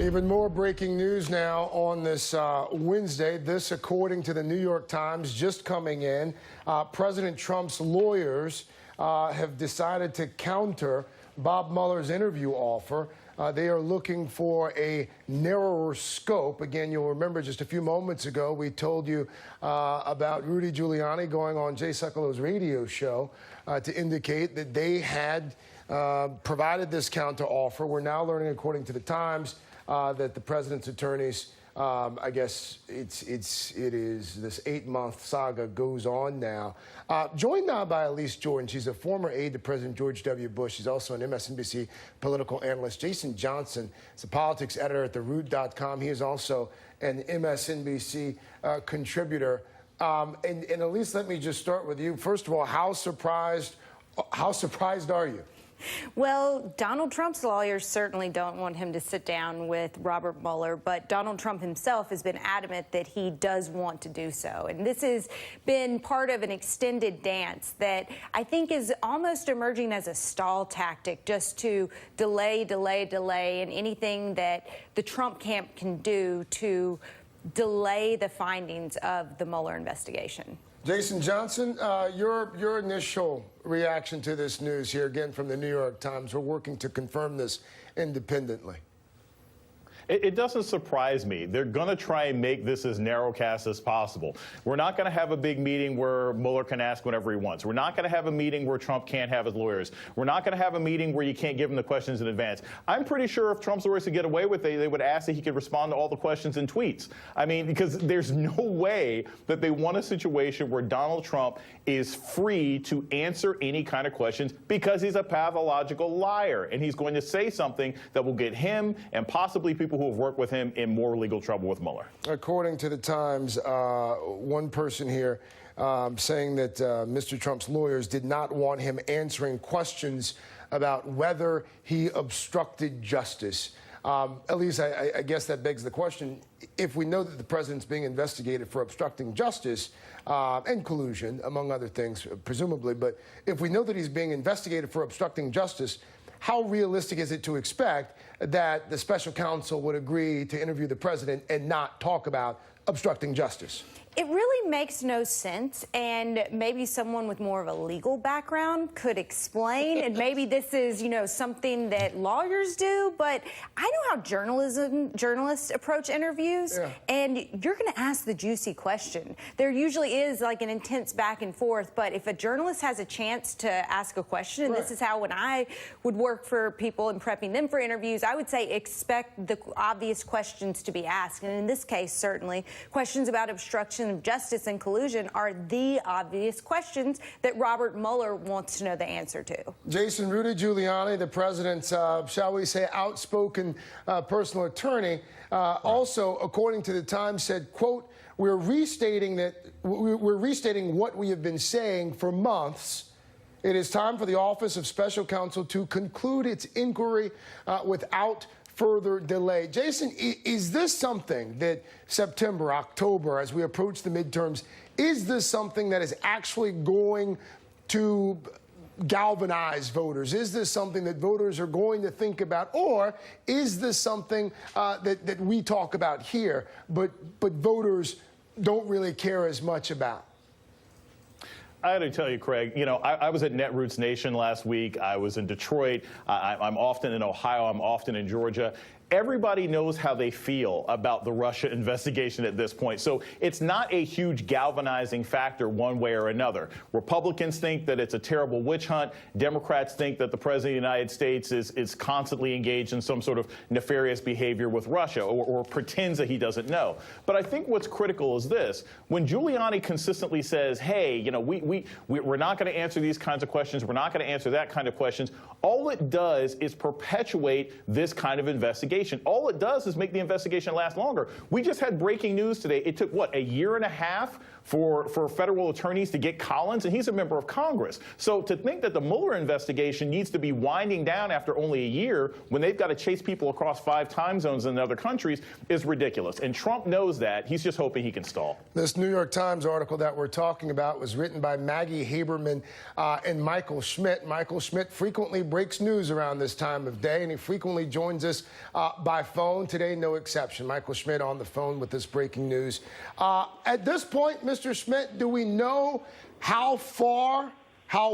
Even more breaking news now on this Wednesday. This, according to the New York Times, just coming in. President Trump's lawyers have decided to counter Bob Mueller's interview offer. They are looking for a narrower scope. Again, you'll remember just a few moments ago, we told you about Rudy Giuliani going on Jay Sekulo's radio show to indicate that they had provided this counter offer. We're now learning, according to the Times, that the president's attorneys, I guess it is this 8-month saga goes on now. Joined now by Elise Jordan. She's a former aide to President George W. Bush. She's also an MSNBC political analyst. Jason Johnson is a politics editor at theroot.com. He is also an MSNBC contributor. And Elise, let me just start with you. First of all, how surprised are you? Well, Donald Trump's lawyers certainly don't want him to sit down with Robert Mueller, but Donald Trump himself has been adamant that he does want to do so. And this has been part of an extended dance that I think is almost emerging as a stall tactic, just to delay, and anything that the Trump camp can do to delay the findings of the Mueller investigation. Jason Johnson, your initial reaction to this news here, again, from the New York Times. We're working to confirm this independently. It doesn't surprise me. They're going to try and make this as narrowcast as possible. We're not going to have a big meeting where Mueller can ask whatever he wants. We're not going to have a meeting where Trump can't have his lawyers. We're not going to have a meeting where you can't give him the questions in advance. I'm pretty sure if Trump's lawyers could get away with it, they would ask that he could respond to all the questions in tweets. I mean, because there's no way that they want a situation where Donald Trump is free to answer any kind of questions, because he's a pathological liar, and he's going to say something that will get him and possibly people who have worked with him in more legal trouble with Mueller. According to the Times, one person here saying that Mr. Trump's lawyers did not want him answering questions about whether he obstructed justice. Elise, I guess that begs the question, if we know that the president's being investigated for obstructing justice and collusion, among other things, presumably, but if we know that he's being investigated for obstructing justice, how realistic is it to expect that the special counsel would agree to interview the president and not talk about obstructing justice? It really makes no sense, and maybe someone with more of a legal background could explain, and maybe this is, something that lawyers do, but I know how journalists approach interviews, and you're going to ask the juicy question. There usually is like an intense back and forth, but if a journalist has a chance to ask a question, and this is how when I would work for people and prepping them for interviews, I would say expect the obvious questions to be asked, and in this case, certainly, questions about obstruction of justice and collusion are the obvious questions that Robert Mueller wants to know the answer to. Jason, Rudy Giuliani, the president's, shall we say, outspoken personal attorney, also, according to the Times, said, quote, we're restating what we have been saying for months. It is time for the Office of Special Counsel to conclude its inquiry without further delay. Jason, is this something that September, October, as we approach the midterms, is this something that is actually going to galvanize voters? Is this something that voters are going to think about? Or is this something that we talk about here, but voters don't really care as much about? I got to tell you, Craig, I was at Netroots Nation last week. I was in Detroit. I'm often in Ohio. I'm often in Georgia. Everybody knows how they feel about the Russia investigation at this point. So it's not a huge galvanizing factor one way or another. Republicans think that it's a terrible witch hunt. Democrats think that the President of the United States is constantly engaged in some sort of nefarious behavior with Russia, or pretends that he doesn't know. But I think what's critical is this. When Giuliani consistently says, hey, we're not going to answer these kinds of questions, we're not going to answer that kind of questions, all it does is perpetuate this kind of investigation. All it does is make the investigation last longer. We just had breaking news today. It took, what, a year and a half for federal attorneys to get Collins, and he's a member of Congress. So to think that the Mueller investigation needs to be winding down after only a year when they've got to chase people across 5 time zones in other countries is ridiculous. And Trump knows that. He's just hoping he can stall. This New York Times article that we're talking about was written by Maggie Haberman and Michael Schmidt. Michael Schmidt frequently breaks news around this time of day, and he frequently joins us by phone. Today, no exception. Michael Schmidt on the phone with this breaking news. At this point, Mr. Schmidt, do we know how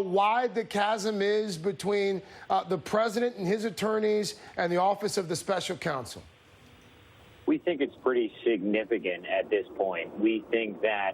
wide the chasm is between the president and his attorneys and the office of the special counsel? We think it's pretty significant at this point. We think that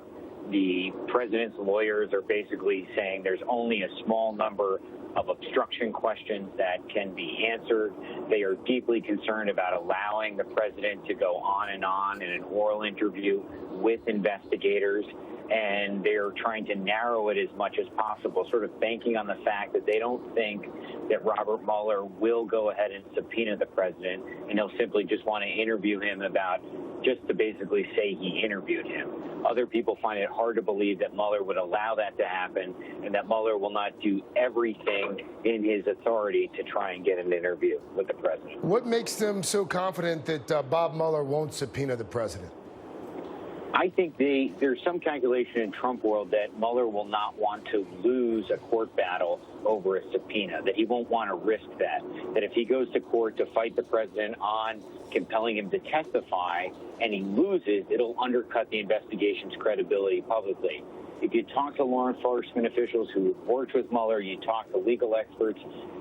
the president's lawyers are basically saying there's only a small number of obstruction questions that can be answered. They are deeply concerned about allowing the president to go on in an oral interview with investigators, and they're trying to narrow it as much as possible, sort of banking on the fact that they don't think that Robert Mueller will go ahead and subpoena the president, and he'll simply just want to interview him just to basically say he interviewed him. Other people find it hard to believe that Mueller would allow that to happen, and that Mueller will not do everything in his authority to try and get an interview with the president. What makes them so confident that Bob Mueller won't subpoena the president? I think there's some calculation in Trump world that Mueller will not want to lose a court battle over a subpoena, that he won't want to risk that if he goes to court to fight the president on compelling him to testify and he loses, it'll undercut the investigation's credibility publicly. If you talk to law enforcement officials who have worked with Mueller, you talk to legal experts,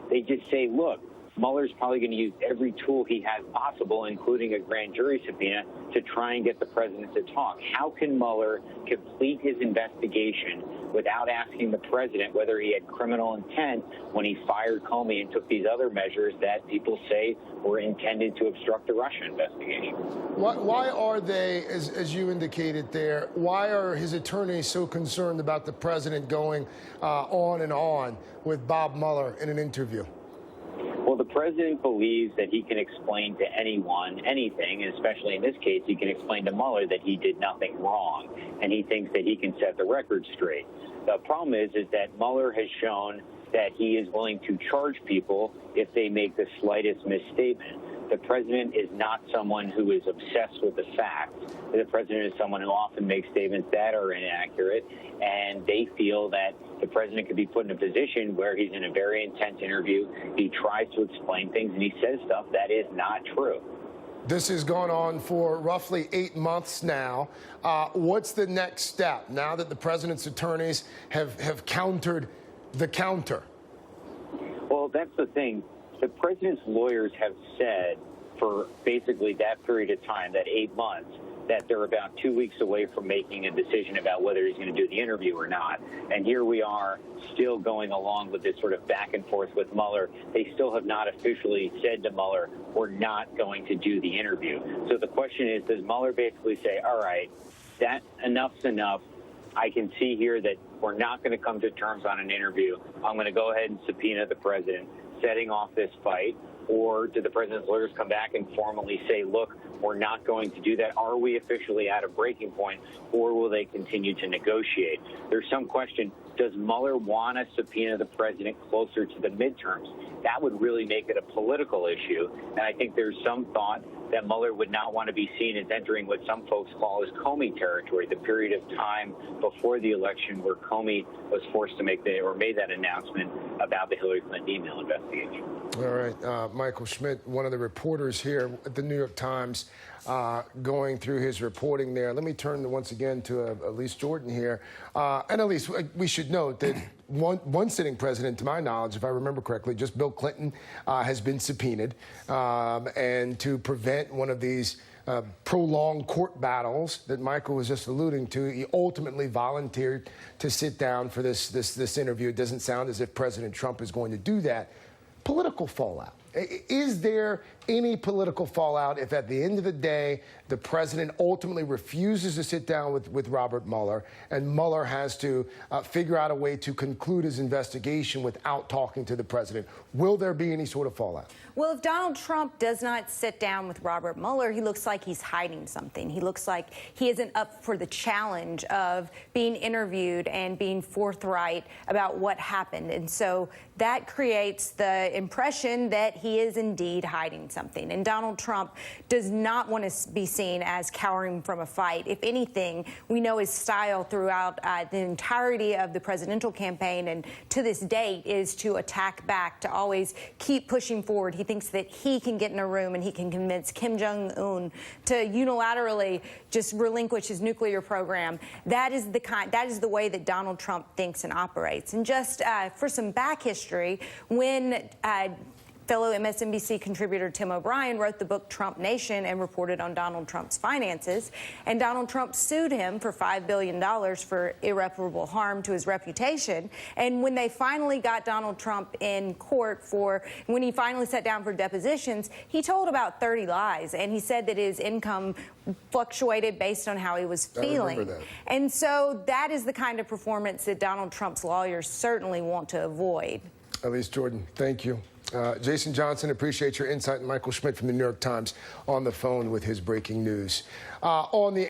they just say, look, Mueller's probably going to use every tool he has possible, including a grand jury subpoena, to try and get the president to talk. How can Mueller complete his investigation without asking the president whether he had criminal intent when he fired Comey and took these other measures that people say were intended to obstruct the Russia investigation? Why are they, as you indicated there, why are his attorneys so concerned about the president going on and on with Bob Mueller in an interview? Well, the president believes that he can explain to anyone anything, and especially in this case, he can explain to Mueller that he did nothing wrong, and he thinks that he can set the record straight. The problem is that Mueller has shown that he is willing to charge people if they make the slightest misstatement. The president is not someone who is obsessed with the facts. The president is someone who often makes statements that are inaccurate, and they feel that the president could be put in a position where he's in a very intense interview, he tries to explain things, and he says stuff that is not true. This has gone on for roughly 8 months now. What's the next step now that the president's attorneys have countered the counter? Well, that's the thing. The president's lawyers have said for basically that period of time, that 8 months, that they're about 2 weeks away from making a decision about whether he's going to do the interview or not. And here we are still going along with this sort of back and forth with Mueller. They still have not officially said to Mueller, we're not going to do the interview. So the question is, does Mueller basically say, all right, that enough's enough. I can see here that we're not going to come to terms on an interview. I'm going to go ahead and subpoena the president, setting off this fight. Or do the president's lawyers come back and formally say, look, we're not going to do that? Are we officially at a breaking point, or will they continue to negotiate? There's some question, does Mueller want to subpoena the president closer to the midterms? That would really make it a political issue. And I think there's some thought that Mueller would not want to be seen as entering what some folks call as Comey territory, the period of time before the election where Comey was forced to made that announcement about the Hillary Clinton email investigation. All right, Michael Schmidt, one of the reporters here at the New York Times, going through his reporting there. Let me turn once again to Elise Jordan here. And Elise, we should note that one sitting president, to my knowledge, if I remember correctly, just Bill Clinton, has been subpoenaed. And to prevent one of these prolonged court battles that Michael was just alluding to, he ultimately volunteered to sit down for this interview. It doesn't sound as if President Trump is going to do that. Political fallout. Is there any political fallout if at the end of the day the president ultimately refuses to sit down with Robert Mueller and Mueller has to figure out a way to conclude his investigation without talking to the president? Will there be any sort of fallout? Well, if Donald Trump does not sit down with Robert Mueller, he looks like he's hiding something. He looks like he isn't up for the challenge of being interviewed and being forthright about what happened. And so that creates the impression that he is indeed hiding something. something. And Donald Trump does not want to be seen as cowering from a fight. If anything, we know his style throughout the entirety of the presidential campaign and to this date is to attack back, to always keep pushing forward. He thinks that he can get in a room and he can convince Kim Jong-un to unilaterally just relinquish his nuclear program. That is the way that Donald Trump thinks and operates. And just for some back history, when fellow MSNBC contributor Tim O'Brien wrote the book Trump Nation and reported on Donald Trump's finances, and Donald Trump sued him for $5 billion for irreparable harm to his reputation. And when they finally got Donald Trump in court when he finally sat down for depositions, he told about 30 lies, and he said that his income fluctuated based on how he was feeling. I remember that. And so that is the kind of performance that Donald Trump's lawyers certainly want to avoid. Elise Jordan, thank you. Jason Johnson, appreciate your insight. And Michael Schmidt from the New York Times on the phone with his breaking news. On the